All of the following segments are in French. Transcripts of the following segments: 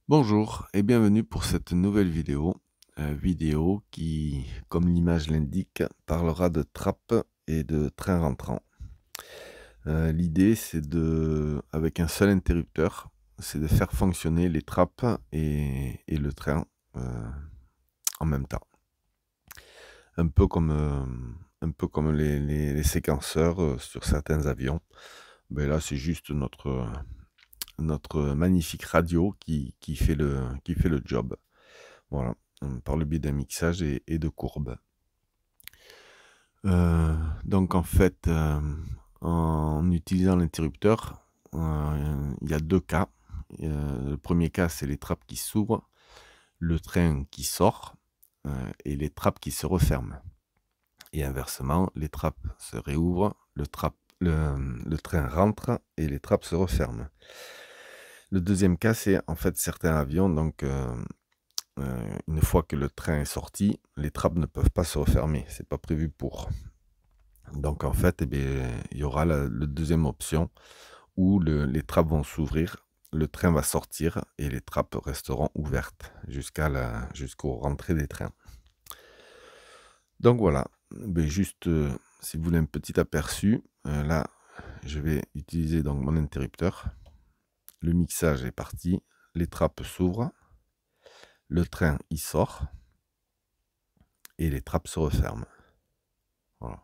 Bonjour et bienvenue pour cette nouvelle vidéo qui, comme l'image l'indique, parlera de trappe et de train rentrant. L'idée avec un seul interrupteur, c'est de faire fonctionner les trappes et le train en même temps. Un peu comme les séquenceurs sur certains avions. Ben là, c'est juste notre magnifique radio qui fait le job. Voilà, par le biais d'un mixage et de courbes. Heu, donc en fait, en utilisant l'interrupteur, il y a 2 cas. Le premier cas, c'est les trappes qui s'ouvrent, le train qui sort, heu et les trappes qui se referment et inversement, les trappes se réouvrent, le train rentre et les trappes se referment. Le deuxième cas, c'est en fait certains avions une fois que le train est sorti, les trappes ne peuvent pas se refermer, c'est pas prévu pour. Donc en fait, il y aura la 2e option où les trappes vont s'ouvrir, le train va sortir et les trappes resteront ouvertes jusqu'aux rentrées des trains. Donc voilà, juste, si vous voulez un petit aperçu, là, je vais utiliser donc mon interrupteur. Le mixage est parti, les trappes s'ouvrent, le train il sort et les trappes se referment. Voilà.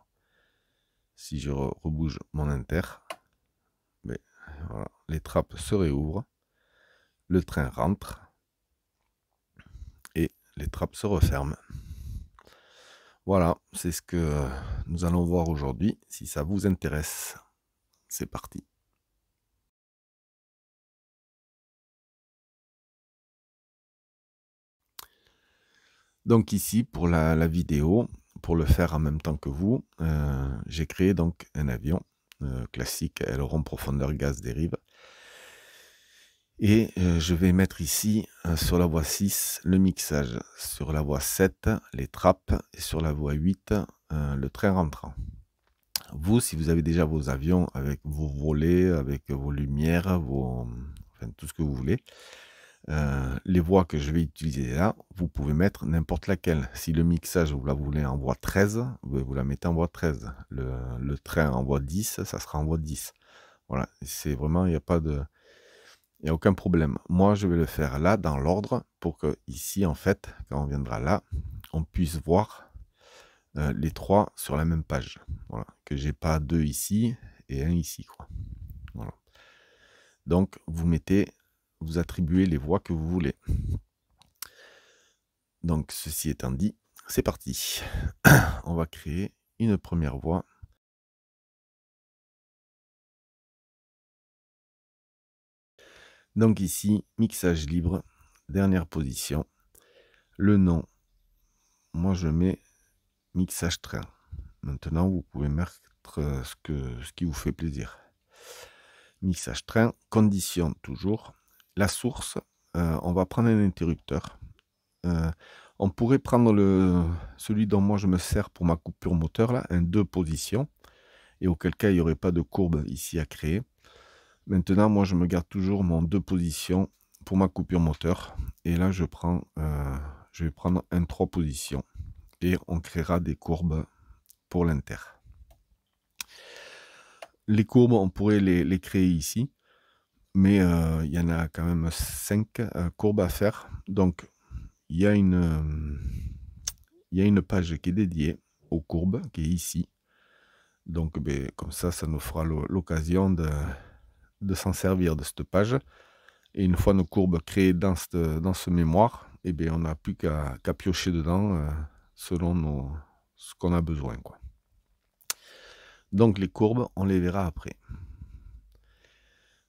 Si je rebouge mon inter, beh, voilà, les trappes se réouvrent, le train rentre et les trappes se referment. Voilà, c'est ce que nous allons voir aujourd'hui. Si ça vous intéresse, c'est parti. Donc ici, pour la vidéo, pour le faire en même temps que vous, j'ai créé donc un avion classique aileron profondeur gaz dérive. Et je vais mettre ici, sur la voie 6, le mixage, sur la voie 7, les trappes et sur la voie 8, le train rentrant. Vous, si vous avez déjà vos avions avec vos volets, avec vos lumières, enfin tout ce que vous voulez, les voies que je vais utiliser là, vous pouvez mettre n'importe laquelle. Si le mixage, vous la voulez en voie 13, vous la mettez en voie 13. Le train en voie 10, ça sera en voie 10. Voilà, c'est vraiment, il y a aucun problème. Moi, je vais le faire là, dans l'ordre, pour que ici, en fait, quand on viendra là, on puisse voir les 3 sur la même page. Voilà, que j'ai pas 2 ici et 1 ici, quoi. Voilà. Donc vous attribuez les voies que vous voulez. Donc ceci étant dit, c'est parti. On va créer une première voie. Donc ici, mixage libre, dernière position. Le nom, moi je mets mixage train. Maintenant, vous pouvez mettre ce qui vous fait plaisir. Mixage train, condition toujours. La source, on va prendre un interrupteur. On pourrait prendre celui dont moi je me sers pour ma coupure moteur, là, un 2 positions, et auquel cas il n'y aurait pas de courbe ici à créer. Maintenant, moi je me garde toujours mon 2 positions pour ma coupure moteur, et là je vais prendre un 3 positions, et on créera des courbes pour l'inter. Les courbes, on pourrait les créer ici, mais il y en a quand même 5 courbes à faire. Donc, il y a une page qui est dédiée aux courbes, qui est ici. Donc, comme ça nous fera l'occasion de s'en servir de cette page. Et une fois nos courbes créées dans ce mémoire, on n'a plus qu'à piocher dedans selon ce qu'on a besoin, quoi. Donc, les courbes, on les verra après.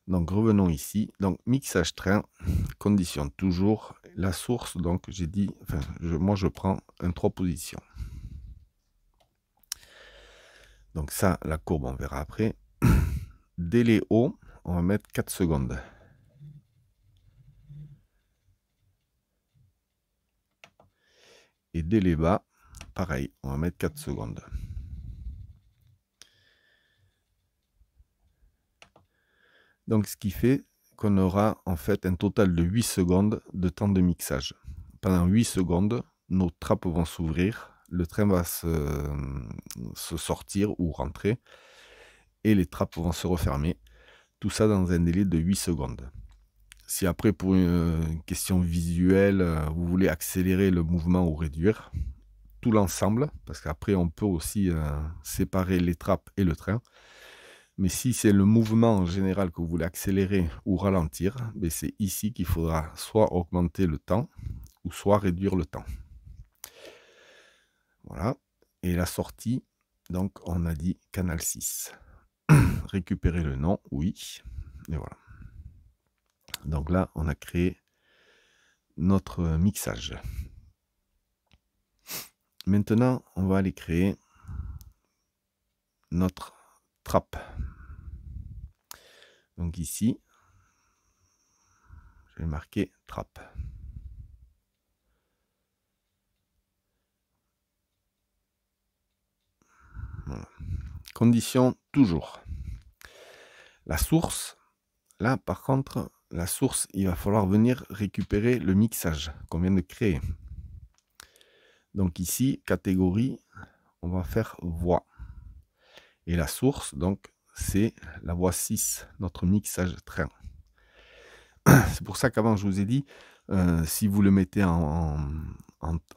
Donc revenons ici, donc mixage train, condition toujours, la source, donc j'ai dit, moi je prends un 3 positions. Donc ça, la courbe, on verra après. Délai haut, on va mettre 4 secondes. Et délai bas, pareil, on va mettre 4 secondes. Donc ce qui fait qu'on aura en fait un total de 8 secondes de temps de mixage. Pendant 8 secondes, nos trappes vont s'ouvrir, le train va se sortir ou rentrer et les trappes vont se refermer. Tout ça dans un délai de 8 secondes. Si après, pour une question visuelle, vous voulez accélérer le mouvement ou réduire tout l'ensemble, parce qu'après, on peut aussi séparer les trappes et le train. Mais si c'est le mouvement en général que vous voulez accélérer ou ralentir, ben c'est ici qu'il faudra soit augmenter le temps ou soit réduire le temps. Voilà. Et la sortie, donc on a dit canal 6. Récupérer le nom, oui. Et voilà. Donc là, on a créé notre mixage. Maintenant, on va aller créer notre trappe. Donc ici, je vais marquer trappe. Voilà. Condition toujours. La source, là par contre, la source, il va falloir venir récupérer le mixage qu'on vient de créer. Donc ici, catégorie, on va faire voix. Et la source, donc, c'est la voix 6, notre mixage train. C'est pour ça qu'avant, je vous ai dit, si vous le mettez en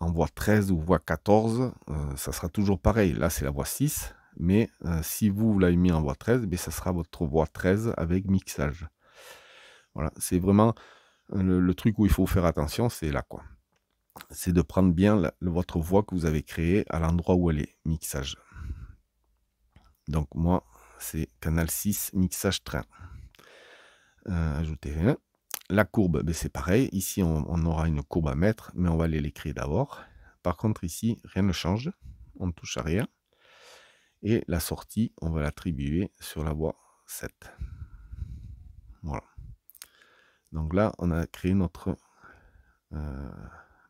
voix 13 ou voix 14, ça sera toujours pareil. Là, c'est la voix 6. Mais si vous l'avez mis en voix 13, ben, ça sera votre voix 13 avec mixage. Voilà, c'est vraiment le truc où il faut faire attention, c'est là, quoi. C'est de prendre bien votre voix que vous avez créée à l'endroit où elle est, mixage. Donc moi, c'est canal 6, mixage train. Ajouter un. La courbe, ben c'est pareil. Ici, on aura une courbe à mettre, mais on va aller l'écrire d'abord. Par contre, ici, rien ne change. On ne touche à rien. Et la sortie, on va l'attribuer sur la voie 7. Voilà. Donc là, on a créé notre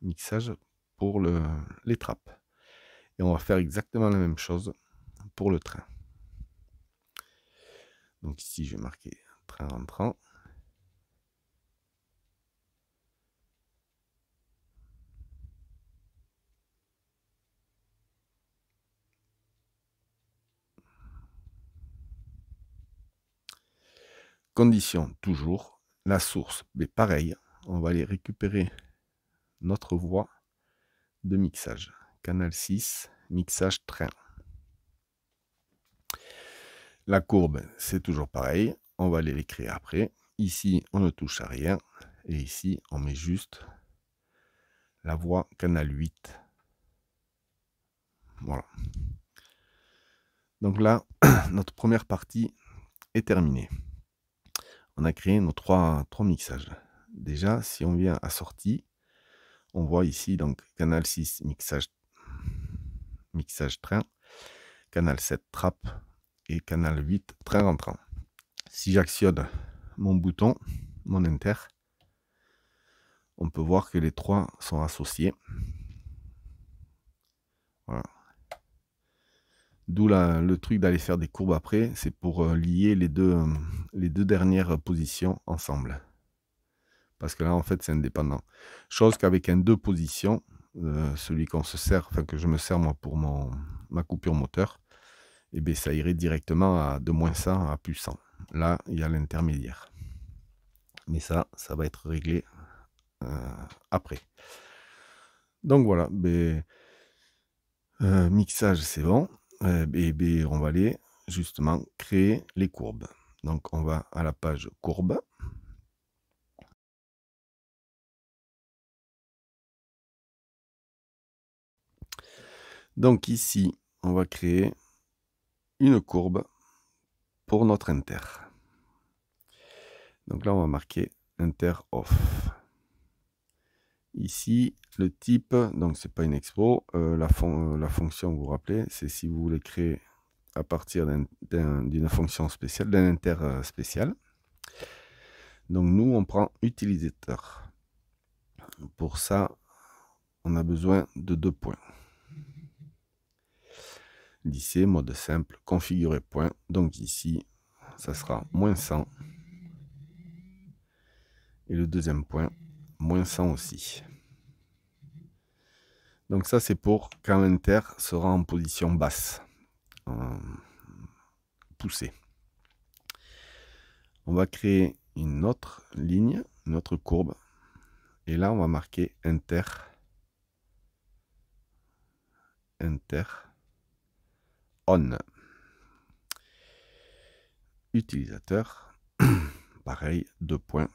mixage pour les trappes. Et on va faire exactement la même chose pour le train. Donc ici, je vais marquer train rentrant. Condition, toujours. La source, mais pareil, on va aller récupérer notre voie de mixage. Canal 6, mixage train. La courbe, c'est toujours pareil. On va aller l'écrire après. Ici, on ne touche à rien. Et ici, on met juste la voie canal 8. Voilà. Donc là, notre première partie est terminée. On a créé nos trois mixages. Déjà, si on vient à sortie, on voit ici donc canal 6 mixage train, canal 7 trappe et canal 8 train rentrant. Si j'actionne mon bouton, mon enter, on peut voir que les trois sont associés. Voilà. D'où le truc d'aller faire des courbes après, c'est pour lier les deux dernières positions ensemble. Parce que là, en fait, c'est indépendant. Chose qu'avec un 2 positions, celui qu'on se sert, enfin que je me sers moi pour ma coupure moteur, et bien ça irait directement à de -100 à +100. Là, il y a l'intermédiaire. Mais ça va être réglé après. Donc voilà, ben, mixage, c'est bon. Et on va aller justement créer les courbes. Donc on va à la page courbe. Donc ici, on va créer une courbe pour notre inter. Donc là, on va marquer inter off. Ici, le type, donc c'est pas une expo. La fonction, vous vous rappelez, c'est si vous voulez créer à partir d'une fonction spéciale, d'un inter spécial. Donc nous, on prend utilisateur. Pour ça, on a besoin de 2 points. Lycée, mode simple, configurer point. Donc ici, ça sera -100. Et le deuxième point, moins 100 aussi. Donc ça, c'est pour quand l'inter sera en position basse, poussée. On va créer une autre ligne, une autre courbe. Et là, on va marquer inter, on. Utilisateur, pareil, 2 points.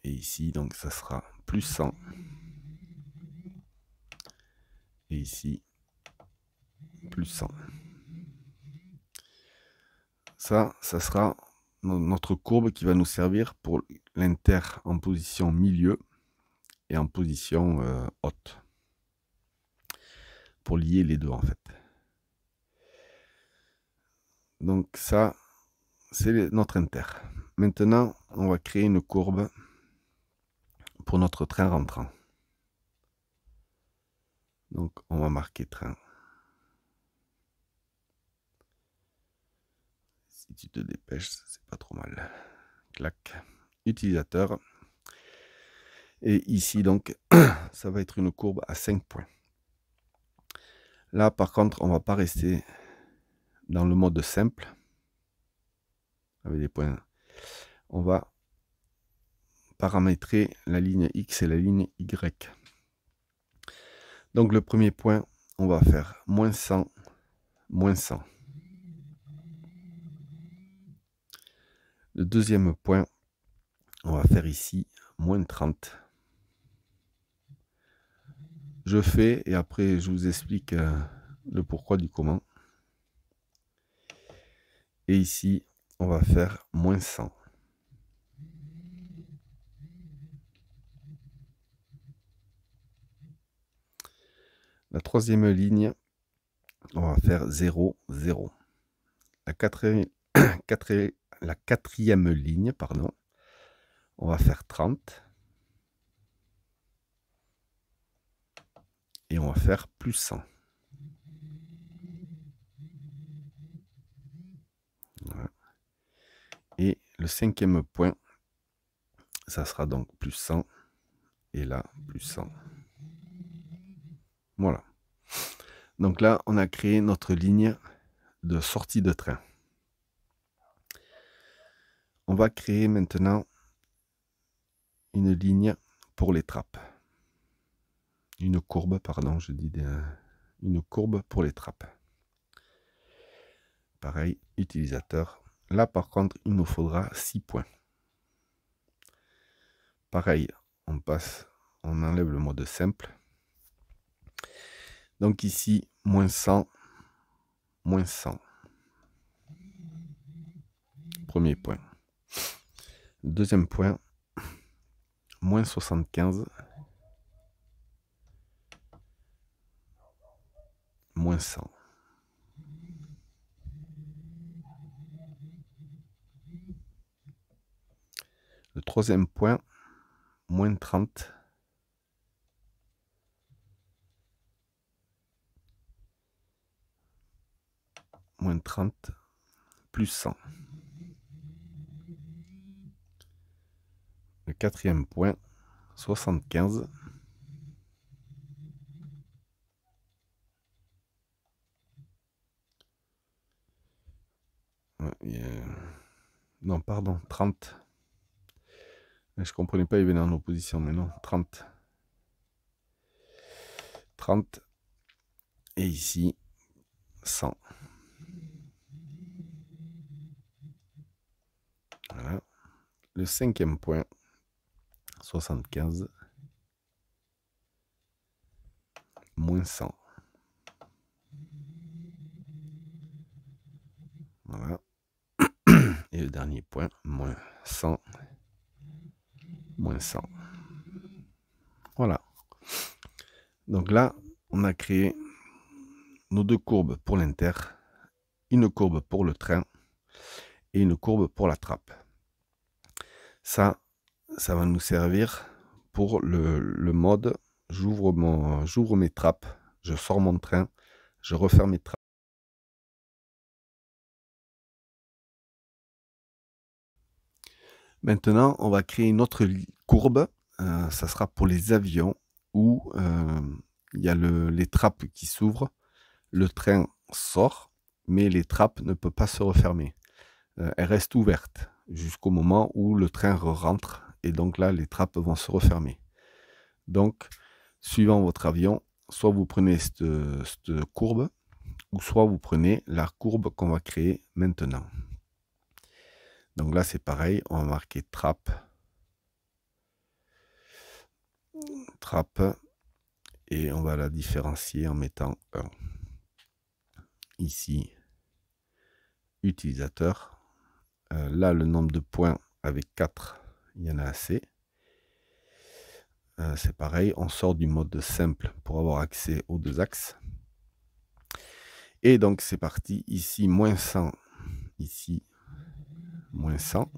Et ici, donc, ça sera plus 100. Et ici, plus 100. Ça sera notre courbe qui va nous servir pour l'inter en position milieu et en position haute. Pour lier les deux, en fait. Donc ça, c'est notre inter. Maintenant, on va créer une courbe pour notre train rentrant. Donc, on va marquer train. Si tu te dépêches, c'est pas trop mal. Clac. Utilisateur. Et ici, donc, ça va être une courbe à 5 points. Là, par contre, on va pas rester dans le mode simple, avec des points. On va paramétrer la ligne X et la ligne Y. Donc, le premier point, on va faire moins 100, moins 100. Le deuxième point, on va faire ici moins 30. Je fais et après je vous explique le pourquoi du comment. Et ici, on va faire moins 100. La troisième ligne, on va faire 0, 0. La quatrième ligne, pardon, on va faire 30. Et on va faire plus 100. Voilà. Et le cinquième point, ça sera donc plus 100. Et là, plus 100. Voilà. Donc là, on a créé notre ligne de sortie de train. On va créer maintenant une ligne pour les trappes. Une courbe, pardon, je dis une courbe pour les trappes. Pareil, utilisateur. Là, par contre, il nous faudra 6 points. Pareil, on enlève le mode simple. Donc ici, moins 100, moins 100. Premier point. Deuxième point, moins 75, moins 100. Le troisième point, moins 30, moins 30, plus 100. Le quatrième point, 75. Non, pardon, 30. Je comprenais pas, il venait en opposition, mais non, 30. 30. Et ici, 100. Voilà. Le cinquième point, 75. Moins 100. Voilà. Et le dernier point, moins 100. Moins 100. Voilà. Donc là, on a créé nos deux courbes pour l'inter, une courbe pour le train et une courbe pour la trappe. Ça va nous servir pour le mode j'ouvre mes trappes, je sors mon train, je referme mes trappes. Maintenant, on va créer une autre courbe. Ça sera pour les avions où il y a les trappes qui s'ouvrent. Le train sort, mais les trappes ne peuvent pas se refermer. Elles restent ouvertes jusqu'au moment où le train rentre. Et donc là, les trappes vont se refermer. Donc, suivant votre avion, soit vous prenez cette courbe, ou soit vous prenez la courbe qu'on va créer maintenant. Donc là, c'est pareil, on va marquer trappe, et on va la différencier en mettant 1. Ici, utilisateur. Là, le nombre de points avec 4, il y en a assez. C'est pareil, on sort du mode simple pour avoir accès aux 2 axes. Et donc, c'est parti. Ici, moins 100. Ici, moins 100.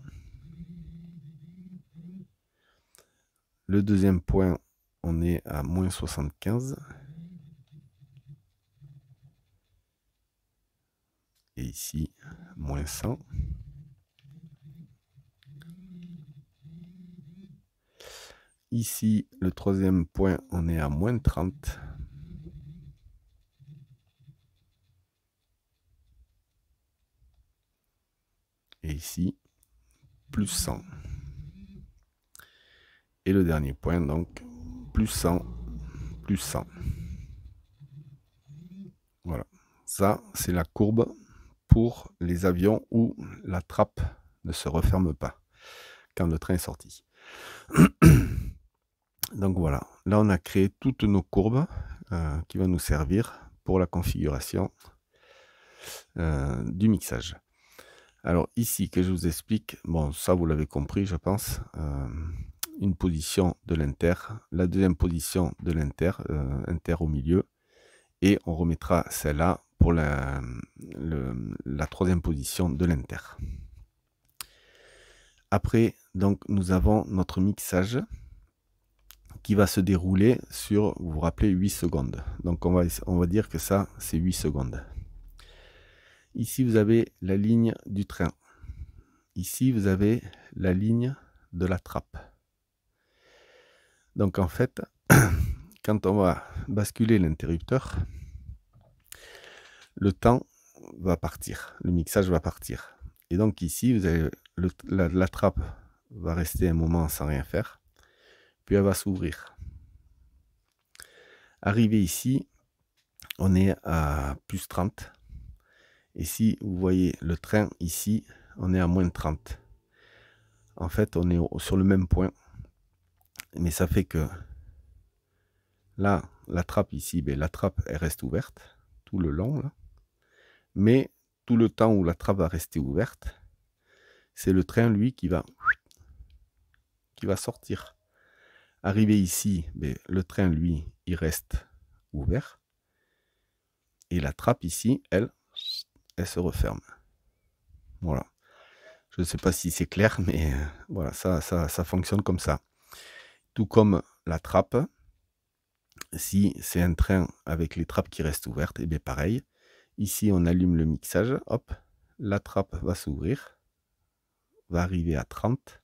Le deuxième point, on est à moins 75. Et ici, moins 100. Ici, le troisième point, on est à moins 30. Et ici, plus 100. Et le dernier point, donc, plus 100, plus 100. Voilà. Ça, c'est la courbe pour les avions où la trappe ne se referme pas quand le train est sorti. Donc voilà, là on a créé toutes nos courbes qui vont nous servir pour la configuration du mixage. Alors ici, que je vous explique, bon ça vous l'avez compris je pense, une position de l'inter, la deuxième position de l'inter, inter au milieu, et on remettra celle-là pour la troisième position de l'inter. Après, donc nous avons notre mixage qui va se dérouler sur, vous vous rappelez, 8 secondes. Donc on va dire que ça, c'est 8 secondes. Ici, vous avez la ligne du train. Ici, vous avez la ligne de la trappe. Donc en fait, quand on va basculer l'interrupteur, le temps va partir, le mixage va partir. Et donc ici, vous avez la trappe va rester un moment sans rien faire, puis elle va s'ouvrir. Arrivé ici, on est à plus 30. Et si vous voyez le train ici, on est à moins 30. En fait, on est sur le même point. Mais ça fait que là, la trappe ici, ben, la trappe elle reste ouverte tout le long. Là. Mais tout le temps où la trappe va rester ouverte, c'est le train, lui, qui va sortir. Arrivé ici, ben, le train, lui, il reste ouvert. Et la trappe ici, elle se referme. Voilà. Je ne sais pas si c'est clair, mais voilà, ça fonctionne comme ça. Tout comme la trappe, si c'est un train avec les trappes qui restent ouvertes, et bien pareil. Ici, on allume le mixage, hop, la trappe va s'ouvrir, va arriver à 30.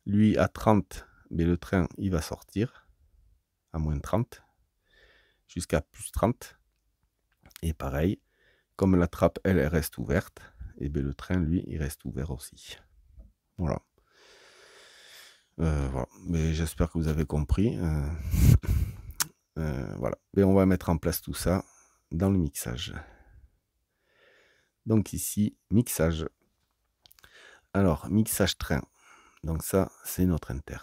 Lui, à 30, mais le train, il va sortir à moins 30, jusqu'à plus 30. Et pareil, comme la trappe, elle reste ouverte, et bien le train, lui, il reste ouvert aussi. Voilà. Voilà. Mais j'espère que vous avez compris. Voilà. Et on va mettre en place tout ça dans le mixage. Donc ici, mixage. Alors, mixage train. Donc ça, c'est notre inter.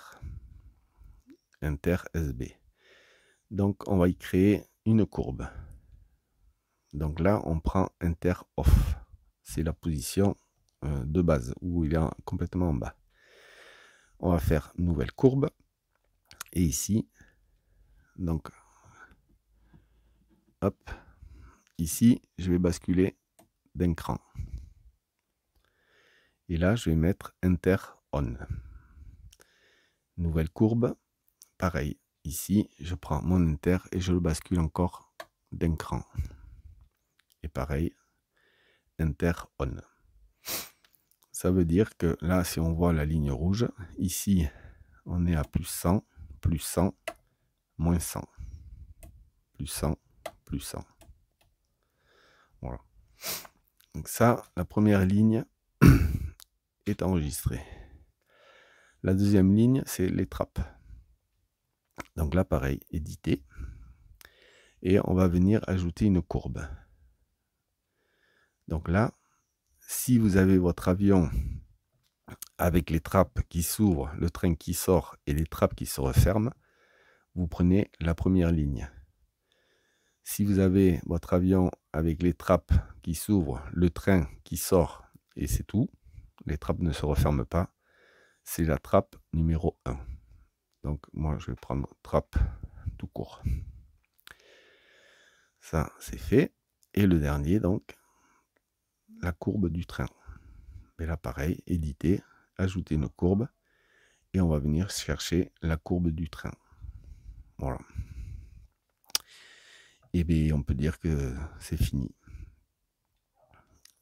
Inter SB. Donc, on va y créer une courbe. Donc là, on prend inter off. C'est la position de base, où il est complètement en bas. On va faire nouvelle courbe. Et ici, donc, hop, ici, je vais basculer d'un cran. Et là, je vais mettre inter on. Nouvelle courbe. Pareil, ici, je prends mon inter et je le bascule encore d'un cran. Et pareil, inter on. Ça veut dire que là, si on voit la ligne rouge, ici, on est à plus 100, moins 100, plus 100, plus 100. Voilà. Donc ça, la première ligne est enregistrée. La deuxième ligne, c'est les trappes. Donc là, pareil, éditer. Et on va venir ajouter une courbe. Donc là, si vous avez votre avion avec les trappes qui s'ouvrent, le train qui sort et les trappes qui se referment, vous prenez la première ligne. Si vous avez votre avion avec les trappes qui s'ouvrent, le train qui sort et c'est tout, les trappes ne se referment pas, c'est la trappe numéro 1. Donc moi je vais prendre trappe tout court. Ça c'est fait. Et le dernier donc, la courbe du train. Et là pareil, éditer, ajouter une courbe et on va venir chercher la courbe du train. Voilà. Et bien on peut dire que c'est fini.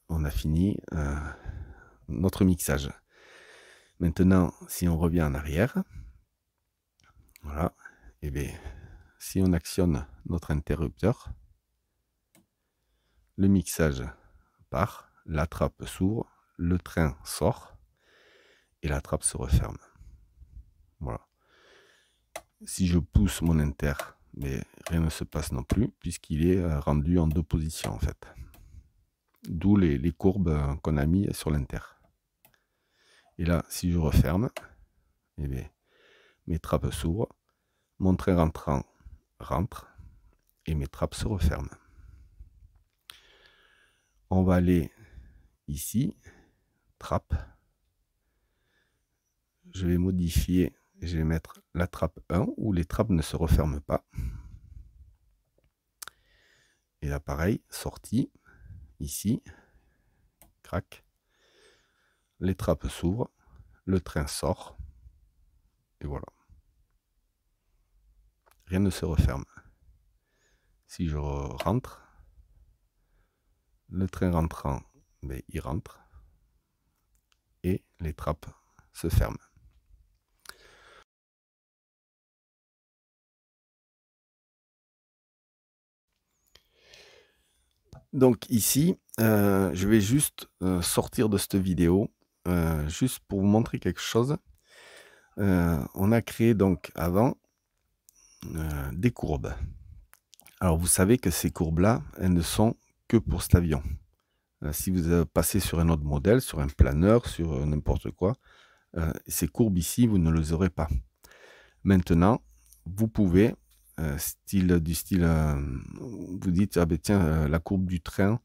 On a fini notre mixage. Maintenant, si on revient en arrière, voilà, et bien si on actionne notre interrupteur, le mixage part, la trappe s'ouvre, le train sort et la trappe se referme. Voilà. Si je pousse mon inter, mais rien ne se passe non plus puisqu'il est rendu en 2 positions en fait. D'où les courbes qu'on a mis sur l'inter. Et là, si je referme, eh bien, mes trappes s'ouvrent, mon train rentrant rentre et mes trappes se referment. On va aller ici, trappe. Je vais modifier, je vais mettre la trappe 1 où les trappes ne se referment pas. Et là pareil, sortie, ici, crac, les trappes s'ouvrent, le train sort, et voilà. Rien ne se referme. Si je rentre, le train rentrant, ben, il rentre, et les trappes se ferment. Donc ici, je vais juste sortir de cette vidéo, juste pour vous montrer quelque chose. On a créé donc avant des courbes. Alors vous savez que ces courbes-là, elles ne sont que pour cet avion. Si vous passez sur un autre modèle, sur un planeur, sur n'importe quoi, ces courbes ici, vous ne les aurez pas. Maintenant, vous pouvez, vous dites, ah ben tiens, la courbe du train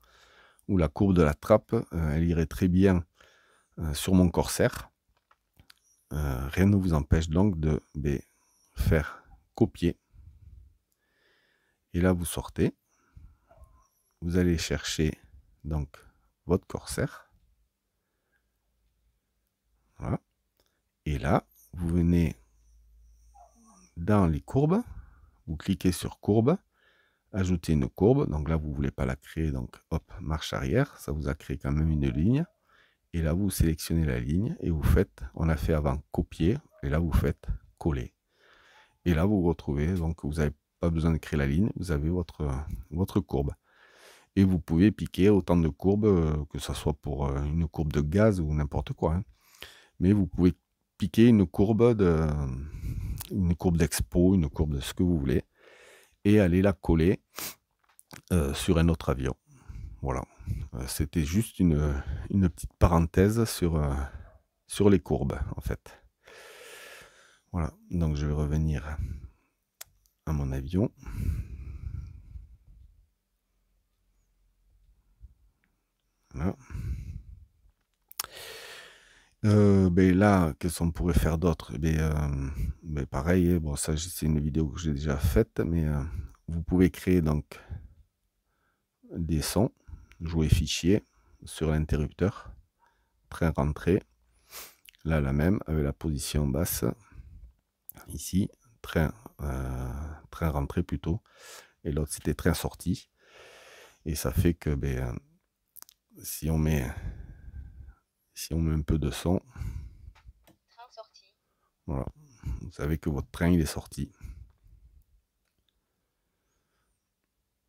ou la courbe de la trappe, elle irait très bien sur mon Corsair. Rien ne vous empêche donc de faire copier. Et là, vous sortez. Vous allez chercher donc votre Corsair. Voilà. Et là, vous venez dans les courbes. Vous cliquez sur courbe. Ajouter une courbe. Donc là, vous ne voulez pas la créer. Donc, hop, marche arrière. Ça vous a créé quand même une ligne. Et là, vous sélectionnez la ligne et vous faites, on a fait avant copier. Et là, vous faites coller. Et là, vous vous retrouvez. Donc, vous n'avez pas besoin de créer la ligne. Vous avez votre courbe. Et vous pouvez piquer autant de courbes, que ce soit pour une courbe de gaz ou n'importe quoi. Hein. Mais vous pouvez piquer une courbe d'expo, une courbe de ce que vous voulez, et aller la coller sur un autre avion. Voilà. C'était juste une petite parenthèse sur les courbes, en fait. Voilà. Donc je vais revenir à mon avion. Voilà. Là, qu'est-ce qu'on pourrait faire d'autre? Pareil, bon, ça c'est une vidéo que j'ai déjà faite, mais vous pouvez créer donc des sons, jouer fichier sur l'interrupteur, train rentré, là la même avec la position basse, ici train rentré plutôt, et l'autre c'était train sorti, et ça fait que si Ici, on met un peu de son. Train sorti. Voilà. Vous savez que votre train il est sorti.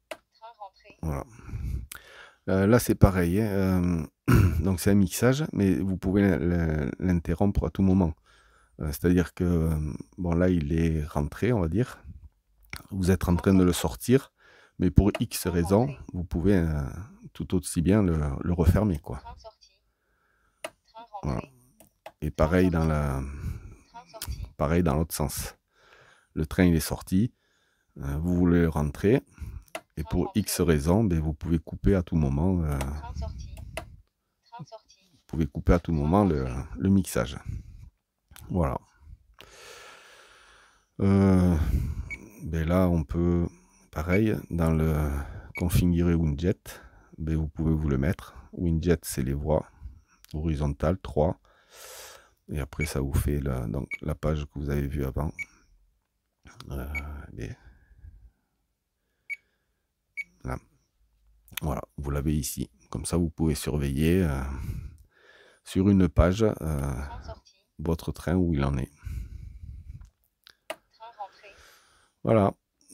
Train rentré. Voilà. Là, c'est pareil. Hein. Donc, c'est un mixage, mais vous pouvez l'interrompre à tout moment. C'est-à-dire que, bon, là, il est rentré, on va dire. Vous êtes en train de le sortir, mais pour X raisons, vous pouvez tout aussi bien le refermer, quoi. Train sorti. Train Voilà. rentré. Et pareil Train dans pareil dans l'autre sens. Le train, il est sorti. Vous voulez le rentrer. Et pour X raisons, ben, vous pouvez couper à tout moment. Train sorti. Train sorti. Vous pouvez couper à tout moment le mixage. Voilà. Ben là, on peut, pareil, dans le configurer Winjet, ben vous pouvez vous le mettre. Winjet, c'est les voies horizontales, 3. Et après, ça vous fait donc, la page que vous avez vue avant. Là. Voilà, vous l'avez ici. Comme ça, vous pouvez surveiller sur une page votre train où il en est. Voilà.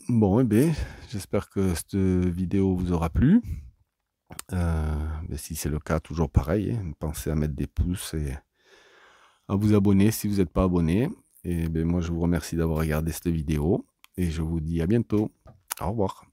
Bon, eh bien, j'espère que cette vidéo vous aura plu. Mais si c'est le cas, toujours pareil. Hein, pensez à mettre des pouces et à vous abonner si vous n'êtes pas abonné. Et ben, moi, je vous remercie d'avoir regardé cette vidéo. Et je vous dis à bientôt. Au revoir.